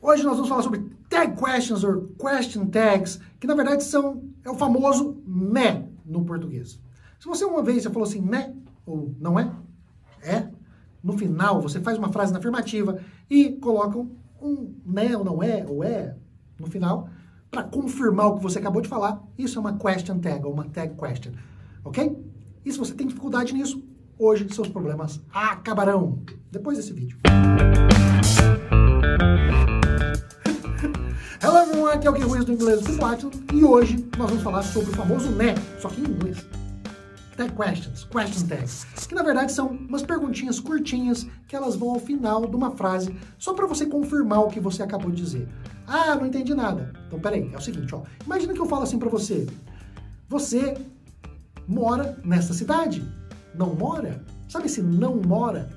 Hoje nós vamos falar sobre tag questions ou question tags, que na verdade é o famoso né no português. Se você uma vez já falou assim, né ou não é, no final você faz uma frase na afirmativa e coloca um né ou não é, ou é, no final, para confirmar o que você acabou de falar. Isso é uma question tag ou uma tag question, ok? E se você tem dificuldade nisso, hoje seus problemas acabarão depois desse vídeo. Hello everyone, aqui é o Gui Ruiz do Inglês com Platinum e hoje nós vamos falar sobre o famoso né, só que em inglês. Tag questions, question tags, que na verdade são umas perguntinhas curtinhas que elas vão ao final de uma frase, só para você confirmar o que você acabou de dizer. Ah, não entendi nada. Então peraí, é o seguinte, ó. Imagina que eu falo assim para você. Você mora nessa cidade? Não mora? Sabe esse não mora?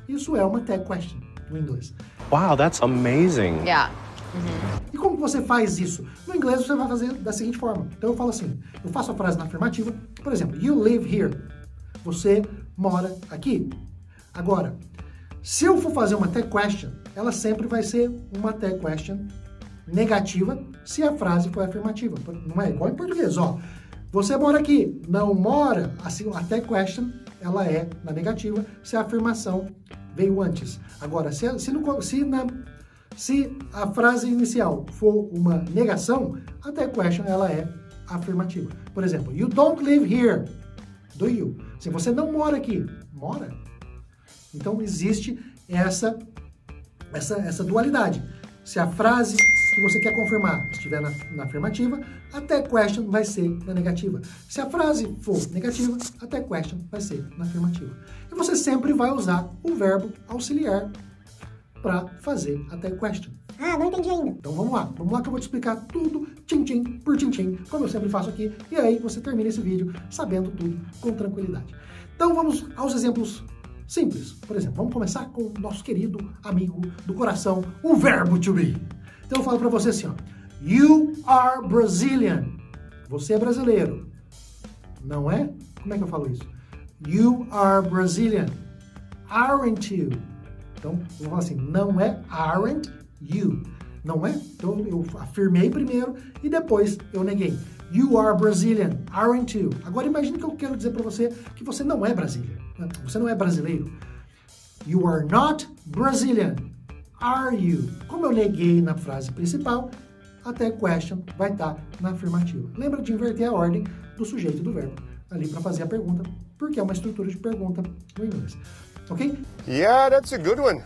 Isso é uma tag question no inglês. Wow, that's amazing. Yeah. E como você faz isso? No inglês você vai fazer da seguinte forma. Então eu falo assim, eu faço a frase na afirmativa, por exemplo, you live here. Você mora aqui. Agora, se eu for fazer uma tag question, ela sempre vai ser uma tag question negativa se a frase for afirmativa. Não é igual em português, ó. Você mora aqui, não mora, assim, a tag question, ela é na negativa se a afirmação veio antes. Agora, se a frase inicial for uma negação, a tag question ela é afirmativa. Por exemplo, you don't live here, do you? Se você não mora aqui, mora? Então existe essa dualidade. Se a frase que você quer confirmar estiver na afirmativa, a tag question vai ser na negativa. Se a frase for negativa, a tag question vai ser na afirmativa. E você sempre vai usar o verbo auxiliar para fazer a tag question. Ah, não entendi ainda. Então vamos lá que eu vou te explicar tudo, tchim-tchim por tchim-tchim, como eu sempre faço aqui, e aí você termina esse vídeo sabendo tudo com tranquilidade. Então vamos aos exemplos simples. Por exemplo, vamos começar com o nosso querido amigo do coração, o verbo to be. Então eu falo para você assim, ó, you are Brazilian. Você é brasileiro. Não é? Como é que eu falo isso? You are Brazilian. Aren't you? Então, eu vou falar assim, não é aren't you. Não é? Então, eu afirmei primeiro e depois eu neguei. You are Brazilian, aren't you? Agora, imagine que eu quero dizer para você que você não é brasileiro. Você não é brasileiro. You are not Brazilian, are you? Como eu neguei na frase principal, a tag question vai estar na afirmativa. Lembra de inverter a ordem do sujeito e do verbo ali para fazer a pergunta, porque é uma estrutura de pergunta no inglês. Ok? Yeah, that's a good one.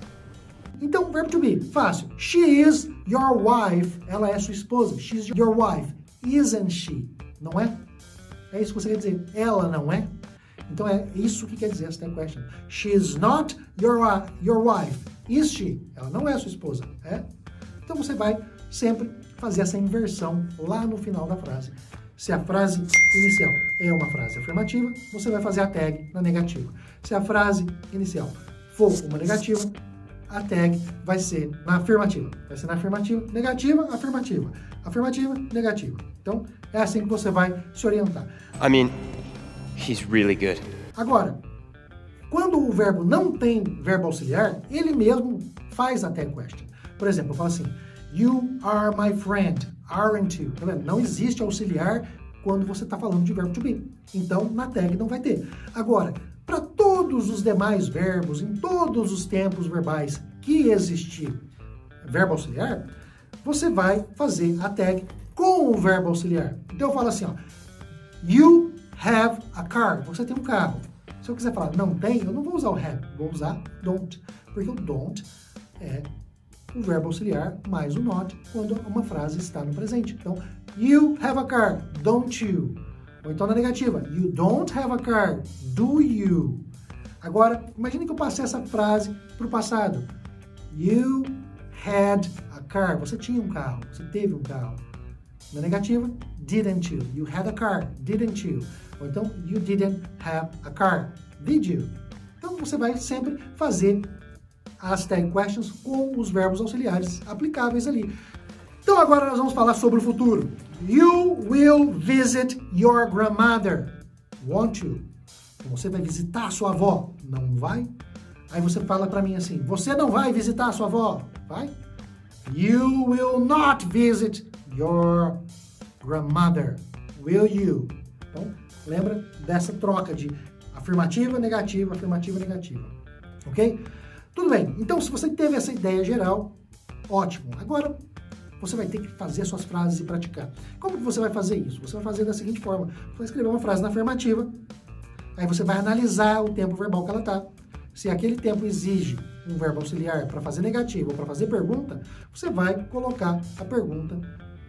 Então, verbo to be, fácil. She is your wife. Ela é sua esposa. She's your wife. Isn't she? Não é? É isso que você quer dizer. Ela não é? Então, é isso que quer dizer essa tag question. She is not your wife. Is she? Ela não é sua esposa. É? Então, você vai sempre fazer essa inversão lá no final da frase. Se a frase inicial é uma frase afirmativa, você vai fazer a tag na negativa. Se a frase inicial for uma negativa, a tag vai ser na afirmativa. Vai ser na afirmativa, negativa, afirmativa. Afirmativa, negativa. Então, é assim que você vai se orientar. I mean, he's really good. Agora, quando o verbo não tem verbo auxiliar, ele mesmo faz a tag question. Por exemplo, eu falo assim, you are my friend, aren't you? Tá vendo? Não existe auxiliar quando você está falando de verbo to be. Então, na tag não vai ter. Agora, para todos os demais verbos, em todos os tempos verbais que existir verbo auxiliar, você vai fazer a tag com o verbo auxiliar. Então, eu falo assim, ó, you have a car. Você tem um carro. Se eu quiser falar não tem, eu não vou usar o have, vou usar don't. Porque o don't é o verbo auxiliar mais o not quando uma frase está no presente. Então, you have a car, don't you? Ou então na negativa, you don't have a car, do you? Agora, imagine que eu passei essa frase para o passado. You had a car. Você tinha um carro, você teve um carro. Na negativa, didn't you? You had a car, didn't you? Ou então, you didn't have a car, did you? Então, você vai sempre fazer as tag questions com os verbos auxiliares aplicáveis ali. Então agora nós vamos falar sobre o futuro. You will visit your grandmother. Won't you? Você vai visitar a sua avó. Não vai? Aí você fala para mim assim, você não vai visitar a sua avó? Vai? You will not visit your grandmother, will you? Então, lembra dessa troca de afirmativa, negativa, ok? Tudo bem, então se você teve essa ideia geral, ótimo. Agora, você vai ter que fazer suas frases e praticar. Como que você vai fazer isso? Você vai fazer da seguinte forma, você vai escrever uma frase na afirmativa, aí você vai analisar o tempo verbal que ela está. Se aquele tempo exige um verbo auxiliar para fazer negativo ou para fazer pergunta, você vai colocar a pergunta,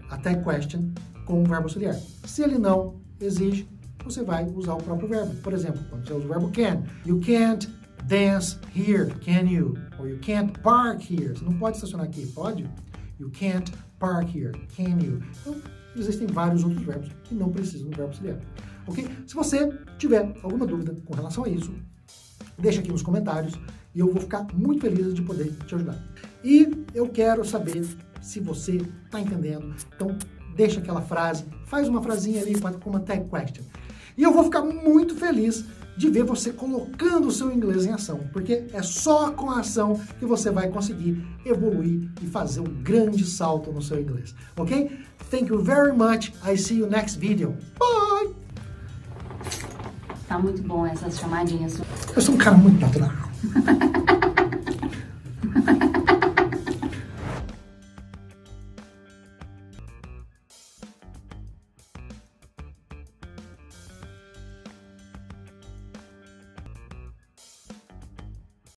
a tag question, com o verbo auxiliar. Se ele não exige, você vai usar o próprio verbo. Por exemplo, quando você usa o verbo can, you can't dance here, can you? Or you can't park here. Você não pode estacionar aqui, pode? You can't park here, can you? Então, existem vários outros verbos que não precisam do verbo auxiliar. Ok? Se você tiver alguma dúvida com relação a isso, deixa aqui nos comentários e eu vou ficar muito feliz de poder te ajudar. E eu quero saber se você está entendendo. Então, deixa aquela frase, faz uma frasinha ali com uma tag question. E eu vou ficar muito feliz de ver você colocando o seu inglês em ação, porque é só com a ação que você vai conseguir evoluir e fazer um grande salto no seu inglês, ok? Thank you very much. I see you next video. Bye! Tá muito bom essas chamadinhas. Eu sou um cara muito natural.